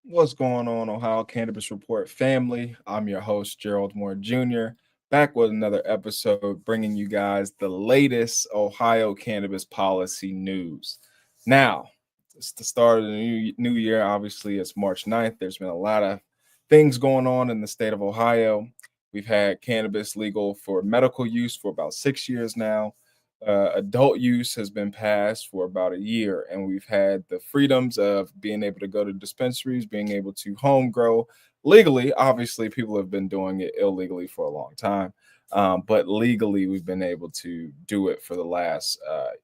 What's going on, Ohio Cannabis Report family? I'm your host, Gerald Moore Jr., back with another episode bringing you guys the latest Ohio cannabis policy news. Now, it's the start of the new year. Obviously, it's March 9th. There's been a lot of things going on in the state of Ohio. We've had cannabis legal for medical use for about 6 years now. Adult use has been passed for about a year, and we've had the freedoms of being able to go to dispensaries, being able to home grow legally. Obviously, people have been doing it illegally for a long time, but legally, we've been able to do it for the last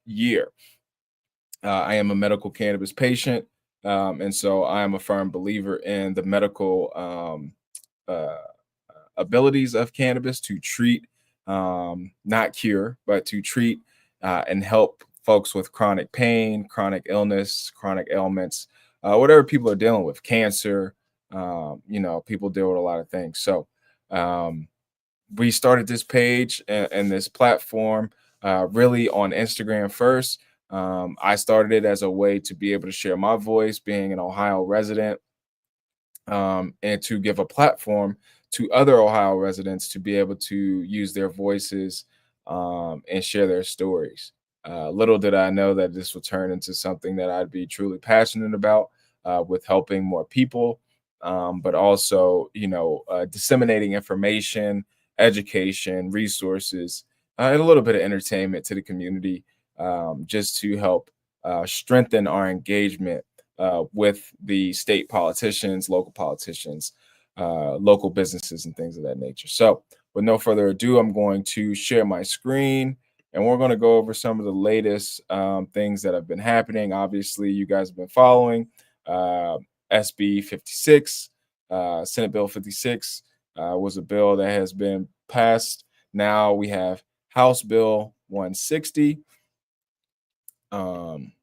year. I am a medical cannabis patient, and so I am a firm believer in the medical uh, abilities of cannabis to treat, not cure, but to treat and help folks with chronic pain, chronic illness, chronic ailments, whatever people are dealing with, cancer. People deal with a lot of things. So um, we started this page and this platform really on Instagram first. I started it as a way to be able to share my voice, being an Ohio resident, and to give a platform to other Ohio residents to be able to use their voices and share their stories. Little did I know that this would turn into something that I'd be truly passionate about, with helping more people, but also, disseminating information, education, resources, and a little bit of entertainment to the community, just to help strengthen our engagement with the state politicians, local politicians, local businesses, and things of that nature. So, with no further ado, I'm going to share my screen and we're going to go over some of the latest things that have been happening. Obviously, you guys have been following uh, SB 56, Senate Bill 56 was a bill that has been passed. Now we have House Bill 160,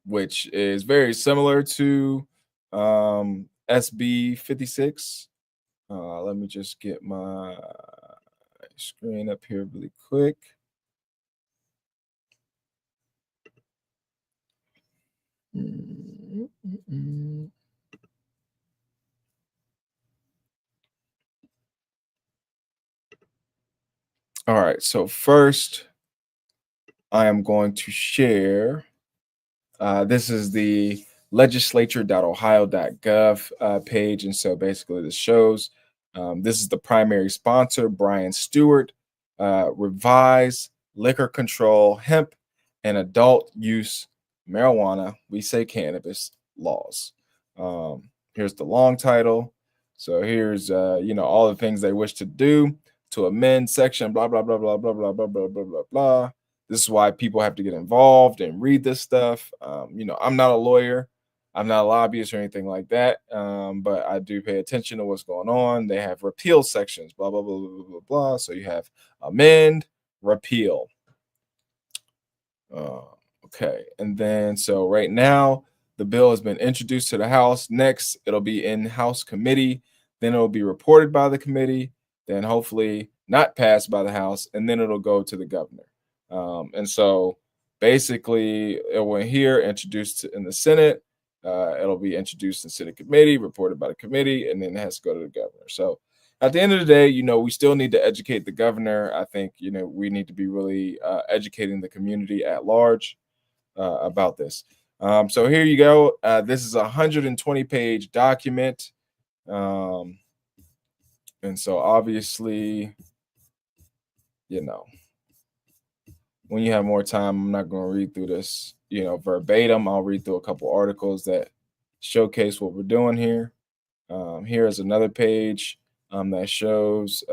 which is very similar to SB 56. Let me just get my screen up here really quick. All right, so first I am going to share. This is the legislature.ohio.gov page. And so basically, this shows this is the primary sponsor, Brian Stewart, revise liquor control, hemp, and adult use marijuana, we say cannabis laws. Here's the long title. So here's all the things they wish to do to amend section blah blah blah blah blah blah blah blah blah blah blah. This is why people have to get involved and read this stuff. I'm not a lawyer, I'm not a lobbyist or anything like that, but I do pay attention to what's going on. They have repeal sections, blah blah blah blah blah blah. Blah. So you have amend, repeal. Uh, okay, and then so right now the bill has been introduced to the House. Next, it'll be in House committee. Then it'll be reported by the committee. Then hopefully not passed by the House, and then it'll go to the governor. And so basically, it went here, introduced in the Senate. It'll be introduced in Senate committee, reported by the committee, and then it has to go to the governor. So at the end of the day, we still need to educate the governor. I think, we need to be really educating the community at large about this. So here you go. This is a 120-page document. And so obviously, when you have more time, I'm not going to read through this, verbatim. I'll read through a couple articles that showcase what we're doing here. Here is another page that shows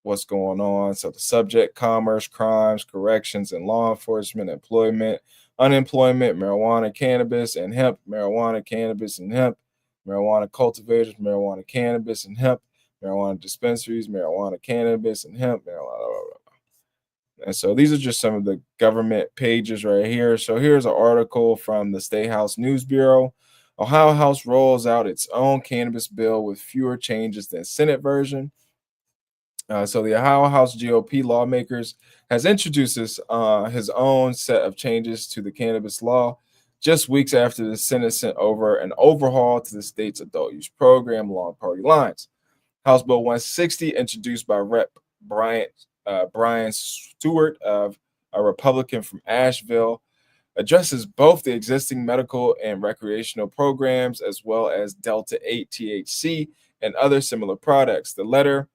what's going on. So the subject: commerce, crimes, corrections, and law enforcement, employment, unemployment, marijuana, cannabis, and hemp, marijuana, cannabis, and hemp, marijuana cultivators, marijuana, cannabis, and hemp, marijuana dispensaries, marijuana, cannabis, and hemp, marijuana. And so these are just some of the government pages right here. So here's an article from the State House News Bureau. Ohio House rolls out its own cannabis bill with fewer changes than Senate version. So the Ohio House GOP lawmakers has introduced his own set of changes to the cannabis law. just weeks after the Senate sent over an overhaul to the state's adult use program along party lines. House Bill 160, introduced by Rep. Brian Stewart, of a Republican from Asheville, addresses both the existing medical and recreational programs as well as Delta 8 THC and other similar products. The latter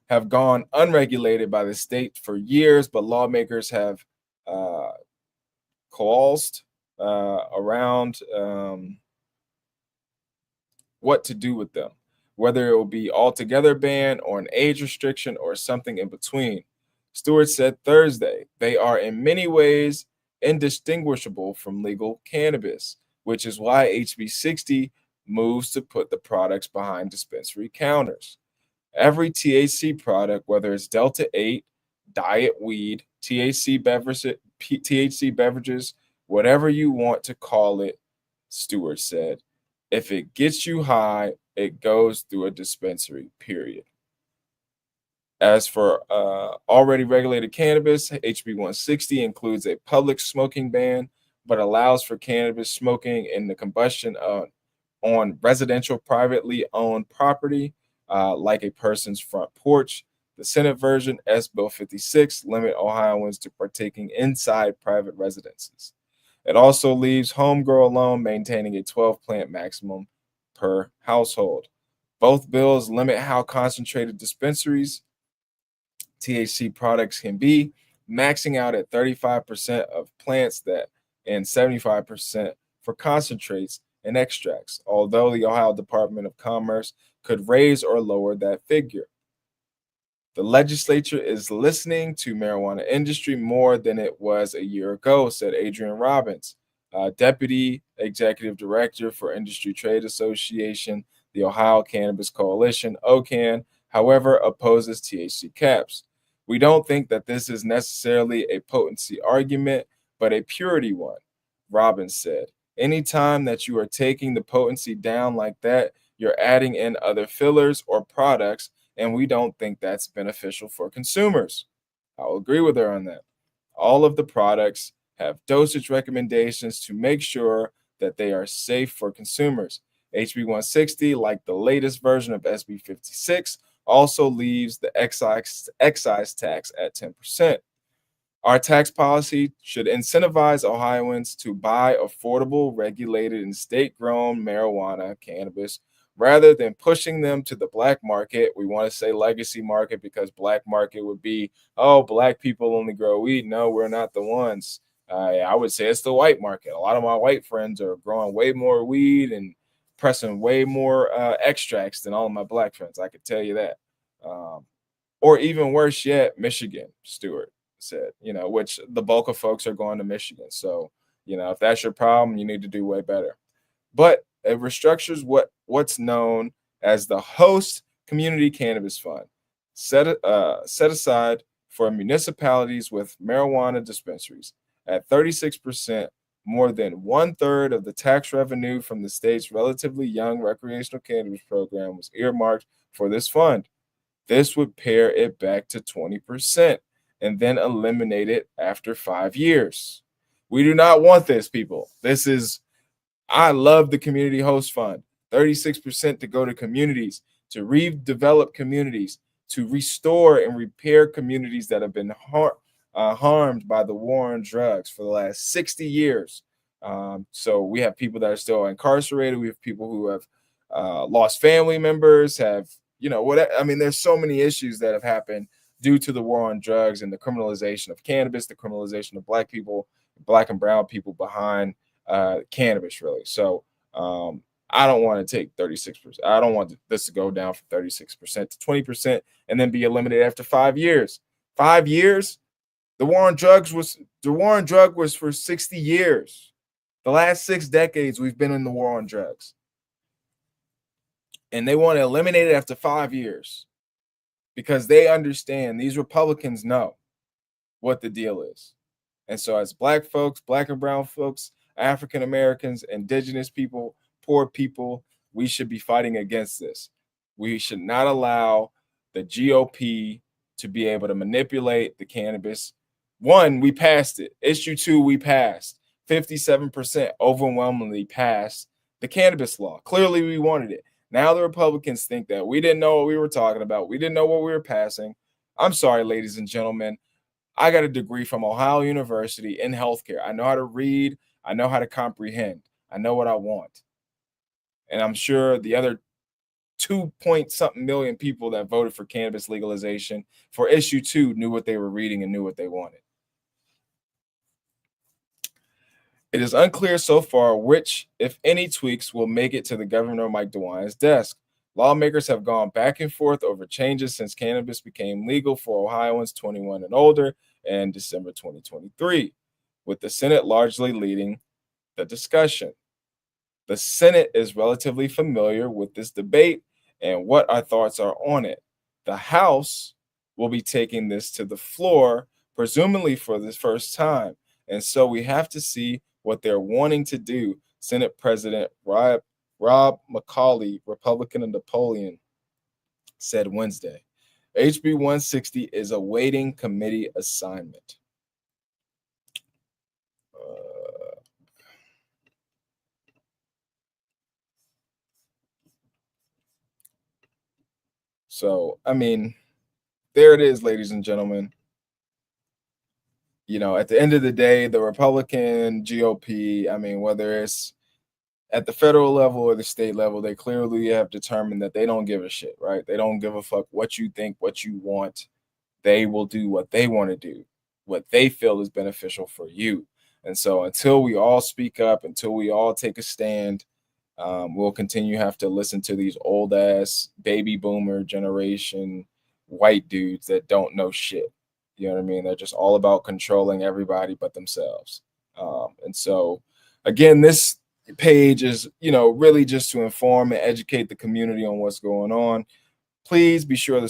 have gone unregulated by the state for years, but lawmakers have uh, coalesced around what to do with them, whether it will be altogether banned or an age restriction or something in between. Stewart said Thursday they are in many ways indistinguishable from legal cannabis, which is why HB 60 moves to put the products behind dispensary counters. Every THC product, whether it's Delta 8, diet weed, THC beverages, whatever you want to call it, Stewart said, if it gets you high, it goes through a dispensary, period. As for already regulated cannabis, HB 160 includes a public smoking ban, but allows for cannabis smoking in the combustion on residential privately owned property, like a person's front porch. The Senate version, S. Bill 56, limit Ohioans to partaking inside private residences. It also leaves home grow alone, maintaining a 12 plant maximum per household. Both bills limit how concentrated dispensaries THC products can be, maxing out at 35% of plants that and 75% for concentrates and extracts, although the Ohio Department of Commerce could raise or lower that figure. The legislature is listening to marijuana industry more than it was a year ago, said Adrian Robbins, Deputy Executive Director for Industry Trade Association, the Ohio Cannabis Coalition, OCAN, however, opposes THC caps. We don't think that this is necessarily a potency argument, but a purity one, Robbins said. Anytime that you are taking the potency down like that, you're adding in other fillers or products, and we don't think that's beneficial for consumers. I'll agree with her on that. All of the products have dosage recommendations to make sure that they are safe for consumers. HB 160, like the latest version of SB 56, also leaves the excise tax at 10%. Our tax policy should incentivize Ohioans to buy affordable, regulated, and state grown marijuana, cannabis, rather than pushing them to the black market. We want to say legacy market because black market would be, oh, black people only grow weed. No, we're not the ones. I would say it's the white market. A lot of my white friends are growing way more weed and pressing way more extracts than all of my black friends. I could tell you that. Or even worse yet, Michigan, Stewart said, which the bulk of folks are going to Michigan. So, if that's your problem, you need to do way better. But it restructures what's known as the host community cannabis fund, set aside for municipalities with marijuana dispensaries. At 36%, more than 1/3 of the tax revenue from the state's relatively young recreational cannabis program was earmarked for this fund. This would pare it back to 20% and then eliminate it after 5 years. We do not want this, people. I love the community host fund. 36% to go to communities, to redevelop communities, to restore and repair communities that have been harmed by the war on drugs for the last 60 years. So we have people that are still incarcerated. We have people who have lost family members, there's so many issues that have happened due to the war on drugs and the criminalization of cannabis, the criminalization of black people, black and brown people behind cannabis, really. So I don't want to take 36%. I don't want this to go down from 36% to 20% and then be eliminated after 5 years. 5 years? The war on drug was for 60 years. The last 6 decades we've been in the war on drugs. And they want to eliminate it after 5 years because they understand, these Republicans know what the deal is. And so as black folks, black and brown folks, African Americans, indigenous people, poor people, we should be fighting against this. We should not allow the GOP to be able to manipulate the cannabis. 1, we passed it. Issue 2, we passed. 57% overwhelmingly passed the cannabis law. Clearly, we wanted it. Now the Republicans think that we didn't know what we were talking about. We didn't know what we were passing. I'm sorry, ladies and gentlemen. I got a degree from Ohio University in healthcare. I know how to read. I know how to comprehend. I know what I want. And I'm sure the other 2 point something million people that voted for cannabis legalization for issue 2 knew what they were reading and knew what they wanted. It is unclear so far which, if any, tweaks will make it to the Governor Mike DeWine's desk. Lawmakers have gone back and forth over changes since cannabis became legal for Ohioans 21 and older in December 2023, with the Senate largely leading the discussion. The Senate is relatively familiar with this debate and what our thoughts are on it. The House will be taking this to the floor, presumably for the first time. And so we have to see what they're wanting to do. Senate President Rob McCauley, Republican of Napoleon, said Wednesday. HB 160 is awaiting committee assignment. So, I mean, there it is, ladies and gentlemen. You know, at the end of the day, the Republican GOP, I mean, whether it's at the federal level or the state level, they clearly have determined that they don't give a shit, right? They don't give a fuck what you think, what you want. They will do what they want to do, what they feel is beneficial for you. And so until we all speak up, until we all take a stand, we'll continue to have to listen to these old ass baby boomer generation white dudes that don't know shit. You know what I mean? They're just all about controlling everybody but themselves. And so, again, this page is, you know, really just to inform and educate the community on what's going on. Please be sure to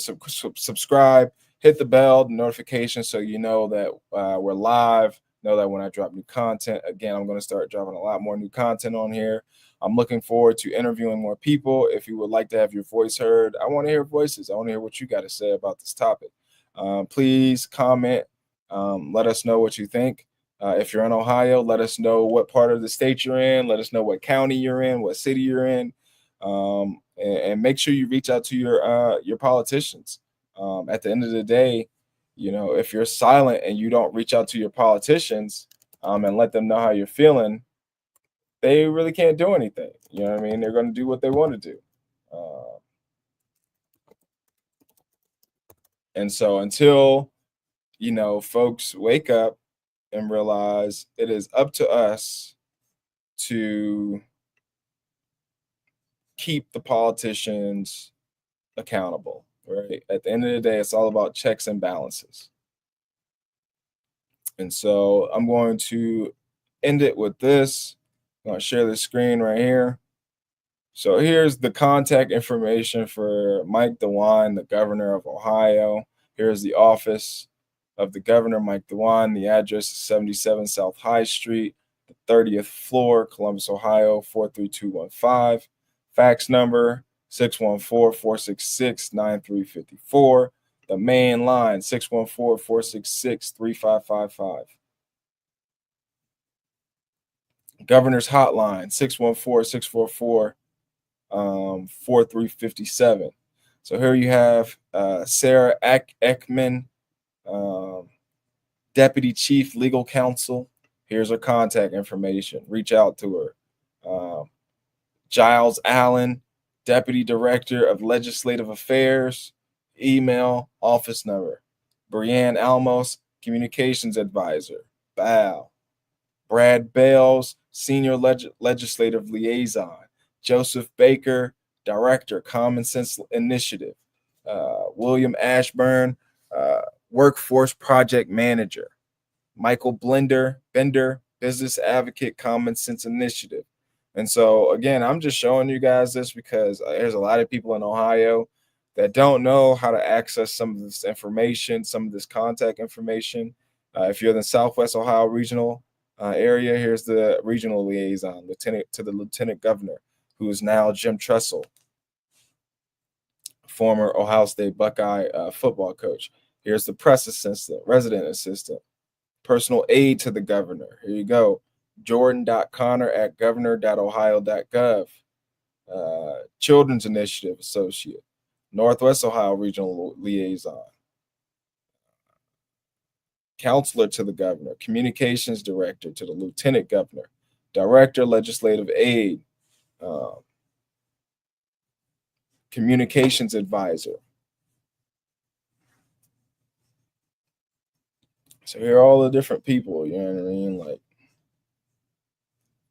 subscribe, hit the bell, the notification, so you know that we're live. Know that when I drop new content, again, I'm going to start dropping a lot more new content on here. I'm looking forward to interviewing more people. If you would like to have your voice heard, I want to hear voices. I want to hear what you got to say about this topic. Please comment. Let us know what you think. If you're in Ohio, let us know what part of the state you're in. Let us know what county you're in, what city you're in, and make sure you reach out to your politicians. At the end of the day, you know, if you're silent and you don't reach out to your politicians and let them know how you're feeling, they really can't do anything. You know what I mean? They're going to do what they want to do. And so until, you know, folks wake up and realize it is up to us to keep the politicians accountable, right? At the end of the day, it's all about checks and balances. And so I'm going to end it with this. I'm going to share the screen right here. So here's the contact information for Mike DeWine, the governor of Ohio. Here's the office of the governor, Mike DeWine. The address is 77 South High Street, the 30th floor, Columbus, Ohio, 43215. Fax number 614-466-9354. The main line 614-466-3555. Governor's hotline 614-644-4357. So here you have Sarah Ekman, Deputy Chief Legal Counsel. Here's her contact information. Reach out to her. Giles Allen, Deputy Director of Legislative Affairs. Email, office number. Brianne Almos, Communications Advisor. Bow. Brad Bales, Senior Legislative Liaison. Joseph Baker, Director, Common Sense Initiative. William Ashburn, Workforce Project Manager. Michael Bender, Business Advocate, Common Sense Initiative. And so, again, I'm just showing you guys this because there's a lot of people in Ohio that don't know how to access some of this information, some of this contact information. If you're in the Southwest Ohio regional area, here's the regional liaison, Lieutenant Governor, who is now Jim Tressel, former Ohio State Buckeye football coach. Here's the press assistant, resident assistant, personal aide to the governor. Here you go. Jordan.Connor@governor.ohio.gov. Children's Initiative Associate, Northwest Ohio Regional Liaison, Counselor to the Governor, Communications Director to the Lieutenant Governor, Director Legislative Aid, um, Communications Advisor. So here are all the different people, you know what I mean? Like,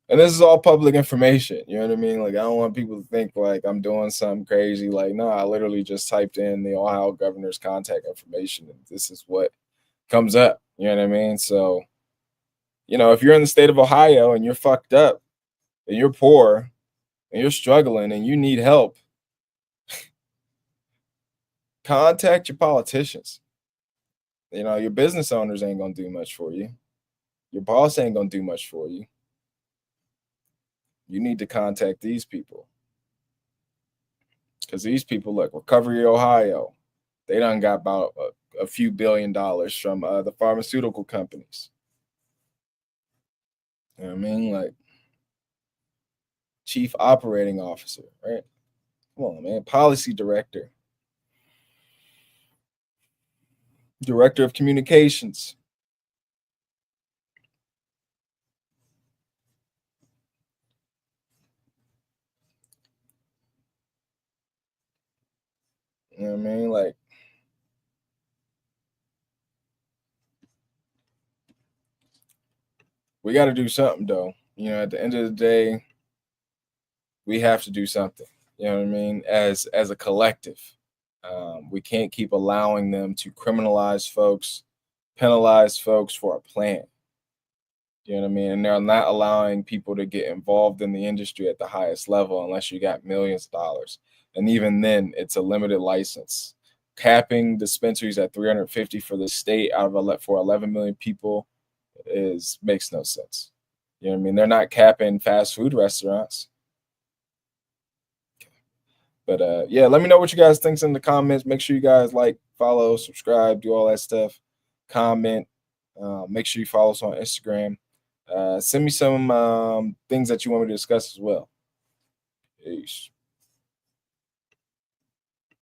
and this is all public information, you know what I mean? Like, I don't want people to think like I'm doing something crazy. Like, no, I literally just typed in the Ohio governor's contact information, and this is what comes up, you know what I mean? So, if you're in the state of Ohio and you're fucked up and you're poor and you're struggling and you need help, contact your politicians. Your business owners ain't gonna do much for you. Your boss ain't gonna do much for you. You need to contact these people. Because these people, look, Recovery Ohio, they done got about a few $billions from the pharmaceutical companies. You know what I mean? Like, Chief Operating Officer, right? Come on, man. Policy Director, Director of Communications. You know what I mean? Like, we got to do something, though. At the end of the day, we have to do something. You know what I mean? As a collective, we can't keep allowing them to criminalize folks, penalize folks for a plan. You know what I mean? And they're not allowing people to get involved in the industry at the highest level unless you got millions of dollars. And even then, it's a limited license. Capping dispensaries at 350 for the state out of for 11 million people makes no sense. You know what I mean? They're not capping fast food restaurants. But yeah, let me know what you guys think in the comments. Make sure you guys like, follow, subscribe, do all that stuff. Comment. Make sure you follow us on Instagram. Send me some things that you want me to discuss as well. Peace.